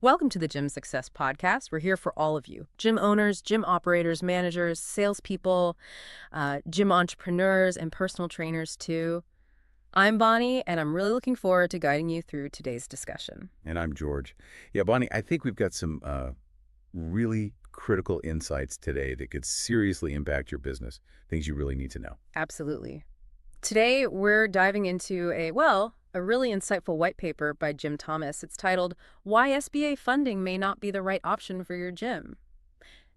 Welcome to the Gym Success Podcast. We're here for all of you. Gym owners, gym operators, managers, salespeople, gym entrepreneurs, and personal trainers too. I'm Bonnie, and I'm really looking forward to guiding you through today's discussion. And I'm George. Yeah, Bonnie, I think we've got some really critical insights today that could seriously impact your business, things you really need to know. Absolutely. Today, we're diving into a really insightful white paper by jthomas. It's titled, Why SBA Funding May Not Be the Right Option for Your Gym.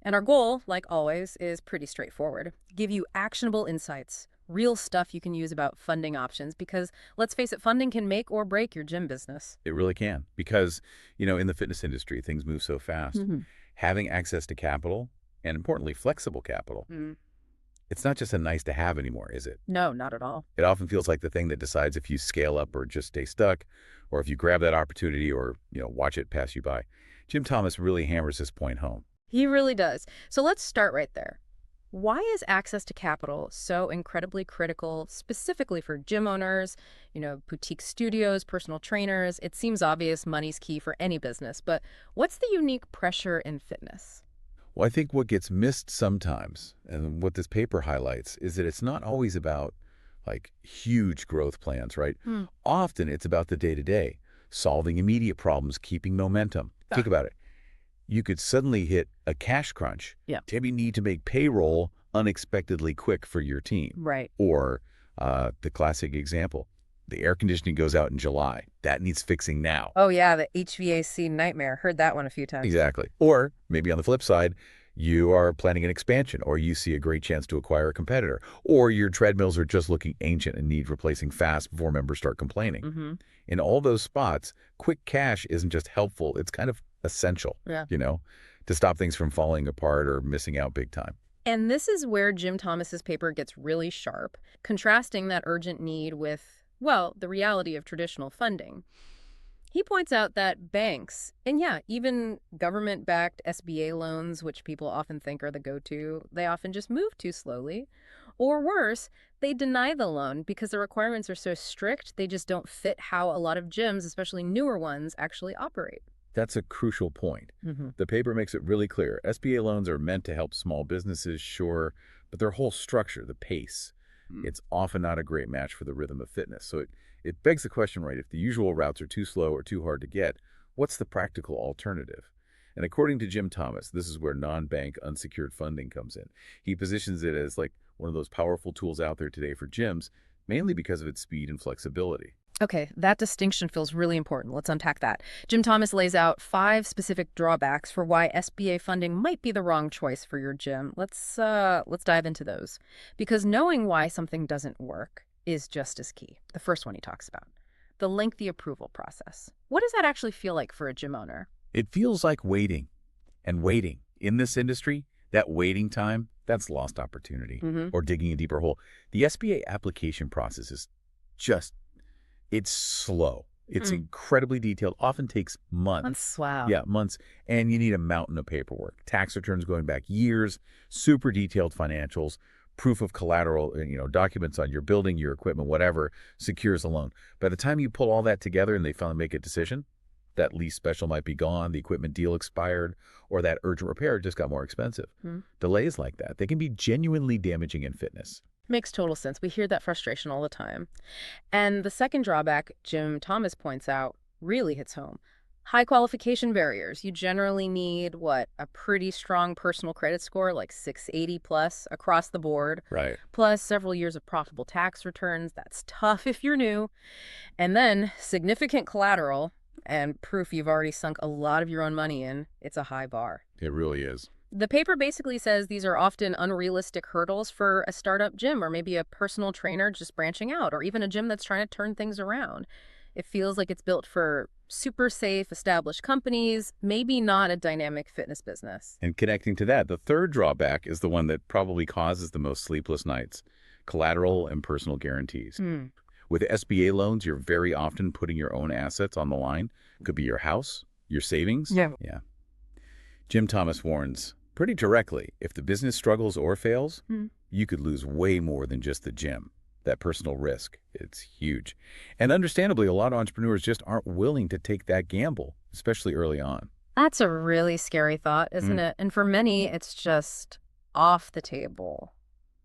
And our goal, like always, is pretty straightforward. Give you actionable insights, real stuff you can use about funding options, because let's face it, funding can make or break your gym business. It really can, because, in the fitness industry, things move so fast. Having access to capital, and importantly, flexible capital, it's not just a nice to have anymore, is it? No, not at all. It often feels like the thing that decides if you scale up or just stay stuck, or if you grab that opportunity or, watch it pass you by. Jthomas really hammers this point home. He really does. So let's start right there. Why is access to capital so incredibly critical, specifically for gym owners, boutique studios, personal trainers? It seems obvious money's key for any business, but what's the unique pressure in fitness? Well, I think what gets missed sometimes, and what this paper highlights, is that it's not always about, huge growth plans, right? Often it's about the day-to-day, solving immediate problems, keeping momentum. Think about it. You could suddenly hit a cash crunch. Yeah. Maybe need to make payroll unexpectedly quick for your team. Right. Or the classic example, the air conditioning goes out in July. That needs fixing now. Oh, yeah, the HVAC nightmare. Heard that one a few times. Exactly. Or maybe on the flip side, you are planning an expansion, or you see a great chance to acquire a competitor, or your treadmills are just looking ancient and need replacing fast before members start complaining. In all those spots, quick cash isn't just helpful, it's kind of essential, to stop things from falling apart or missing out big time. And this is where jthomas's paper gets really sharp, contrasting that urgent need with, the reality of traditional funding. He points out that banks, and even government-backed SBA loans, which people often think are the go-to, they often just move too slowly. Or worse, they deny the loan because the requirements are so strict, they just don't fit how a lot of gyms, especially newer ones, actually operate. That's a crucial point. The paper makes it really clear. SBA loans are meant to help small businesses, sure, but their whole structure, the pace, it's often not a great match for the rhythm of fitness. So it begs the question, right, if the usual routes are too slow or too hard to get, what's the practical alternative? And according to jthomas, this is where non-bank unsecured funding comes in. He positions it as one of those powerful tools out there today for gyms, mainly because of its speed and flexibility. Okay, that distinction feels really important. Let's unpack that. Jthomas lays out 5 specific drawbacks for why SBA funding might be the wrong choice for your gym. Let's dive into those. Because knowing why something doesn't work is just as key. The first one he talks about, the lengthy approval process. What does that actually feel like for a gym owner? It feels like waiting. And waiting in this industry, that waiting time, that's lost opportunity or digging a deeper hole. The SBA application process is it's slow. It's incredibly detailed, often takes months. Wow. Yeah, months. And you need a mountain of paperwork. Tax returns going back years, super detailed financials, proof of collateral, documents on your building, your equipment, whatever, secures a loan. By the time you pull all that together and they finally make a decision, that lease special might be gone, the equipment deal expired, or that urgent repair just got more expensive. Delays like that, they can be genuinely damaging in fitness. Makes total sense. We hear that frustration all the time. And the second drawback jthomas points out really hits home. High qualification barriers. You generally need, a pretty strong personal credit score, like 680 plus across the board. Right. Plus several years of profitable tax returns. That's tough if you're new. And then significant collateral and proof you've already sunk a lot of your own money in. It's a high bar. It really is. The paper basically says these are often unrealistic hurdles for a startup gym or maybe a personal trainer just branching out, or even a gym that's trying to turn things around. It feels like it's built for super safe, established companies, maybe not a dynamic fitness business. And connecting to that, the third drawback is the one that probably causes the most sleepless nights: collateral and personal guarantees. With SBA loans, you're very often putting your own assets on the line. It could be your house, your savings. Yeah. Jthomas warns pretty directly, if the business struggles or fails, you could lose way more than just the gym. That personal risk, it's huge. And understandably, a lot of entrepreneurs just aren't willing to take that gamble, especially early on. That's a really scary thought, isn't it? And for many, it's just off the table.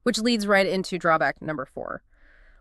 Which leads right into drawback number 4.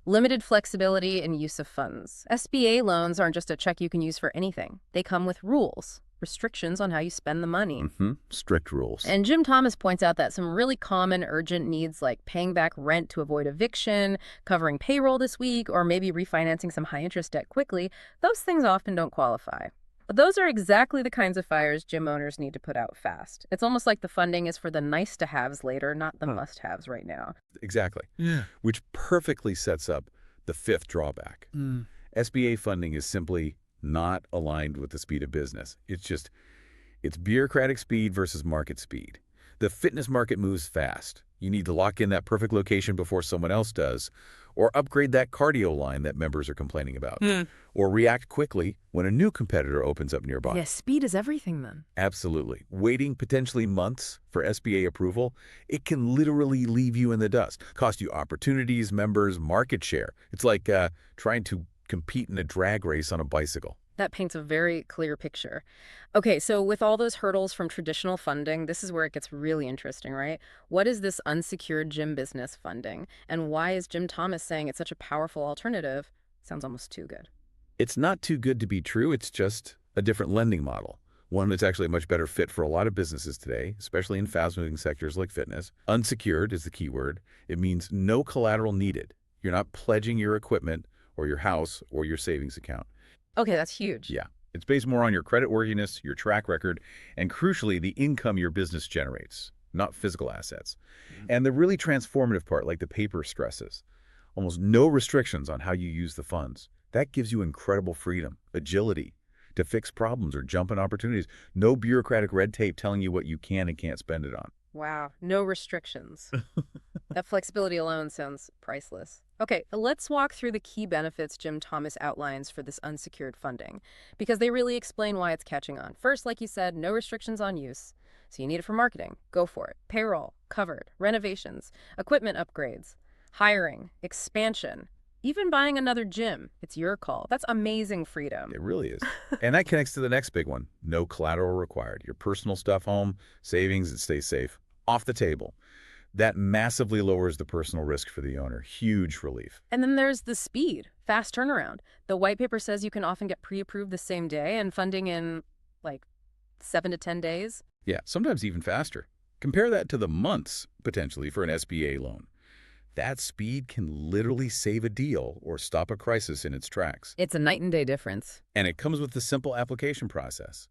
Limited flexibility in use of funds. SBA loans aren't just a check you can use for anything. They come with rules, restrictions on how you spend the money. Strict rules. And Jim Thomas points out that some really common urgent needs like paying back rent to avoid eviction, covering payroll this week, or maybe refinancing some high-interest debt quickly, those things often don't qualify. But those are exactly the kinds of fires gym owners need to put out fast. It's almost like the funding is for the nice-to-haves later, not the must-haves right now. Exactly. Yeah. Which perfectly sets up the 5th drawback. SBA funding is simply not aligned with the speed of business. It's bureaucratic speed versus market speed. The fitness market moves fast. You need to lock in that perfect location before someone else does, or upgrade that cardio line that members are complaining about, or react quickly when a new competitor opens up nearby. Yeah, speed is everything then. Absolutely. Waiting potentially months for SBA approval, it can literally leave you in the dust, cost you opportunities, members, market share. It's like trying to compete in a drag race on a bicycle. That paints a very clear picture. Okay, so with all those hurdles from traditional funding, this is where it gets really interesting, right? What is this unsecured gym business funding? And why is Jim Thomas saying it's such a powerful alternative? Sounds almost too good. It's not too good to be true. It's just a different lending model. One that's actually a much better fit for a lot of businesses today, especially in fast-moving sectors like fitness. Unsecured is the key word. It means no collateral needed. You're not pledging your equipment or your house or your savings account. Okay, that's huge. Yeah. It's based more on your creditworthiness, your track record, and crucially, the income your business generates, not physical assets. And the really transformative part, like the paper stresses, almost no restrictions on how you use the funds. That gives you incredible freedom, agility to fix problems or jump in opportunities. No bureaucratic red tape telling you what you can and can't spend it on. Wow, no restrictions. That flexibility alone sounds priceless. Okay, let's walk through the key benefits Jim Thomas outlines for this unsecured funding, because they really explain why it's catching on. First, like you said, no restrictions on use. So you need it for marketing. Go for it. Payroll, covered. Renovations, equipment upgrades, hiring, expansion, even buying another gym. It's your call. That's amazing freedom. It really is. And that connects to the next big one. No collateral required. Your personal stuff home, savings, it stays safe. Off the table. That massively lowers the personal risk for the owner. Huge relief. And then there's the speed, fast turnaround. The white paper says you can often get pre-approved the same day and funding in like 7 to 10 days. Yeah, sometimes even faster. Compare that to the months, potentially, for an SBA loan. That speed can literally save a deal or stop a crisis in its tracks. It's a night and day difference. And it comes with the simple application process.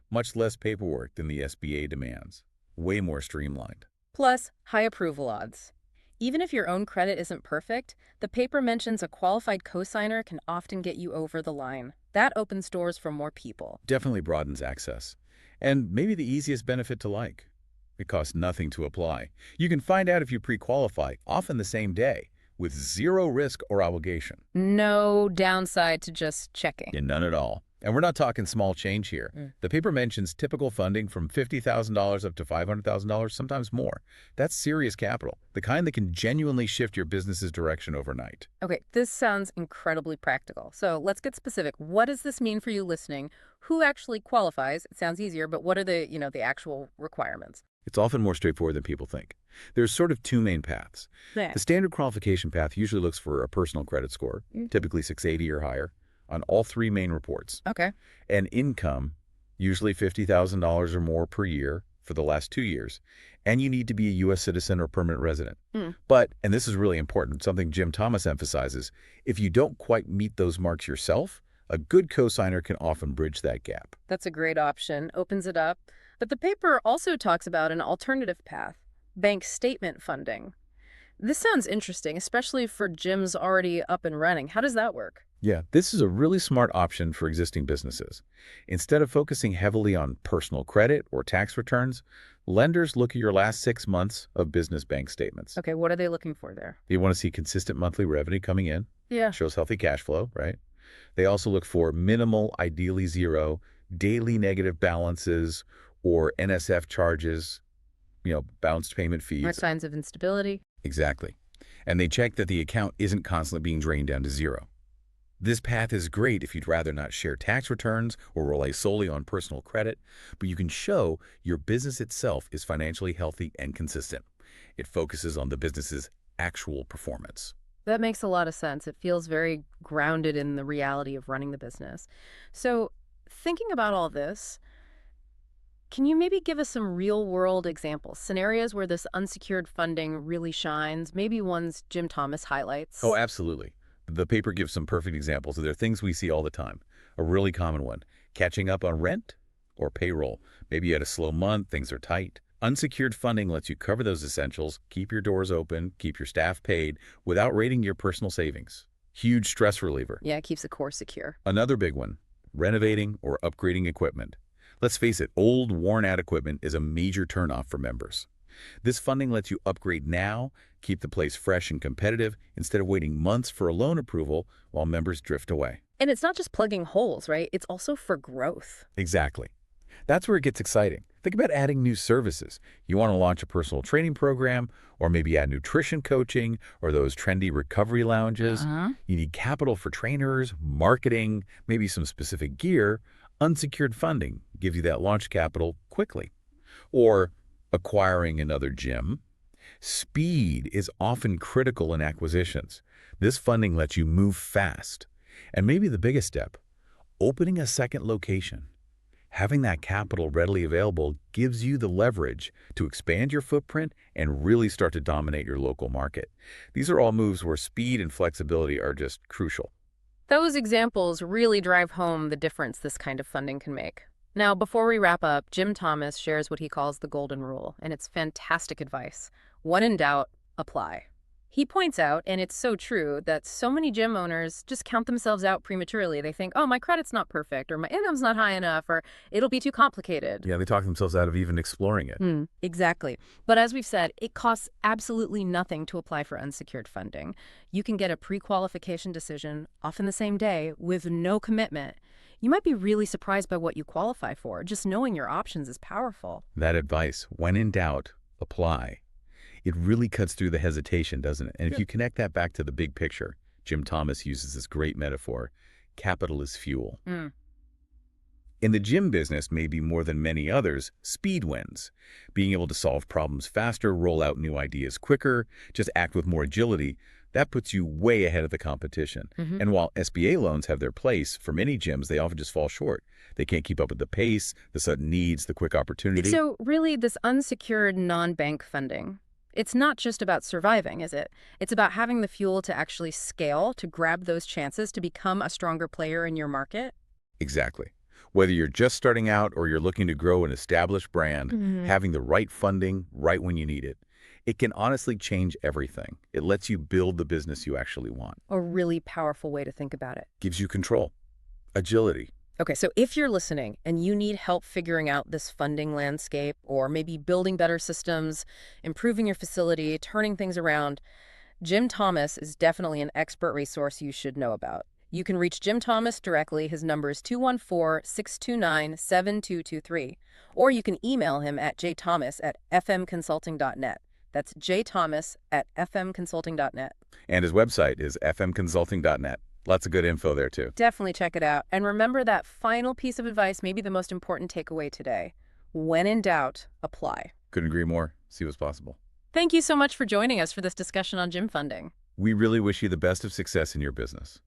Much less paperwork than the SBA demands. Way more streamlined. Plus, high approval odds. Even if your own credit isn't perfect, the paper mentions a qualified cosigner can often get you over the line. That opens doors for more people. Definitely broadens access. And maybe the easiest benefit to like. It costs nothing to apply. You can find out if you pre-qualify, often the same day, with zero risk or obligation. No downside to just checking. Yeah, none at all. And we're not talking small change here. The paper mentions typical funding from $50,000 up to $500,000, sometimes more. That's serious capital, the kind that can genuinely shift your business's direction overnight. Okay, this sounds incredibly practical. So let's get specific. What does this mean for you listening? Who actually qualifies? It sounds easier, but what are the actual requirements? It's often more straightforward than people think. There's sort of 2 main paths. Yeah. The standard qualification path usually looks for a personal credit score, typically 680 or higher, on all 3 main reports. Okay. And income, usually $50,000 or more per year for the last 2 years. And you need to be a U.S. citizen or permanent resident. But, and this is really important, something Jim Thomas emphasizes, if you don't quite meet those marks yourself, a good cosigner can often bridge that gap. That's a great option. Opens it up. But the paper also talks about an alternative path, bank statement funding. This sounds interesting, especially for gyms already up and running. How does that work? Yeah, this is a really smart option for existing businesses. Instead of focusing heavily on personal credit or tax returns, lenders look at your last 6 months of business bank statements. Okay, what are they looking for there? You want to see consistent monthly revenue coming in. Yeah. Shows healthy cash flow, right? They also look for minimal, ideally zero, daily negative balances or NSF charges, bounced payment fees. More signs of instability. Exactly. And they check that the account isn't constantly being drained down to zero. This path is great if you'd rather not share tax returns or rely solely on personal credit, but you can show your business itself is financially healthy and consistent. It focuses on the business's actual performance. That makes a lot of sense. It feels very grounded in the reality of running the business. So, thinking about all this, can you maybe give us some real-world examples, scenarios where this unsecured funding really shines, maybe ones Jim Thomas Oh, highlights? absolutely. The paper gives some perfect examples. They're things we see all the time. A really common one, catching up on rent or payroll. Maybe you had a slow month, things are tight. Unsecured funding lets you cover those essentials, keep your doors open, keep your staff paid without raiding your personal savings. Huge stress reliever. Yeah, it keeps the core secure. Another big one, renovating or upgrading equipment. Let's face it, old, worn-out equipment is a major turnoff for members. This funding lets you upgrade now, keep the place fresh and competitive, instead of waiting months for a loan approval while members drift away. And it's not just plugging holes, right? It's also for growth. Exactly. That's where it gets exciting. Think about adding new services. You want to launch a personal training program, or maybe add nutrition coaching, or those trendy recovery lounges. You need capital for trainers, marketing, maybe some specific gear. Unsecured funding gives you that launch capital quickly. Or acquiring another gym. Speed is often critical in acquisitions. This funding lets you move fast. And maybe the biggest step, opening a second location. Having that capital readily available gives you the leverage to expand your footprint and really start to dominate your local market. These are all moves where speed and flexibility are just crucial. Those examples really drive home the difference this kind of funding can make. Now, before we wrap up, Jim Thomas shares what he calls the golden rule, and it's fantastic advice. When in doubt, apply. He points out, and it's so true, that so many gym owners just count themselves out prematurely. They think, oh, my credit's not perfect, or my income's not high enough, or it'll be too complicated. Yeah, they talk themselves out of even exploring it. Exactly. But as we've said, it costs absolutely nothing to apply for unsecured funding. You can get a pre-qualification decision, often the same day, with no commitment. You might be really surprised by what you qualify for. Just knowing your options is powerful. That advice, when in doubt, apply. It really cuts through the hesitation, doesn't it? And if you connect that back to the big picture, Jim Thomas uses this great metaphor, capital is fuel. In the gym business, maybe more than many others, speed wins. Being able to solve problems faster, roll out new ideas quicker, just act with more agility, that puts you way ahead of the competition. And while SBA loans have their place, for many gyms, they often just fall short. They can't keep up with the pace, the sudden needs, the quick opportunity. So really, this unsecured non-bank funding, it's not just about surviving, is it? It's about having the fuel to actually scale, to grab those chances, to become a stronger player in your market. Exactly. Whether you're just starting out or you're looking to grow an established brand, having the right funding right when you need it, it can honestly change everything. It lets you build the business you actually want. A really powerful way to think about it. Gives you control, agility. Okay, so if you're listening and you need help figuring out this funding landscape, or maybe building better systems, improving your facility, turning things around, Jim Thomas is definitely an expert resource you should know about. You can reach Jim Thomas directly. His number is 214-629-7223. Or you can email him at jthomas@fmconsulting.net. That's jthomas@fmconsulting.net. And his website is fmconsulting.net. Lots of good info there, too. Definitely check it out. And remember that final piece of advice, maybe the most important takeaway today. When in doubt, apply. Couldn't agree more. See what's possible. Thank you so much for joining us for this discussion on gym funding. We really wish you the best of success in your business.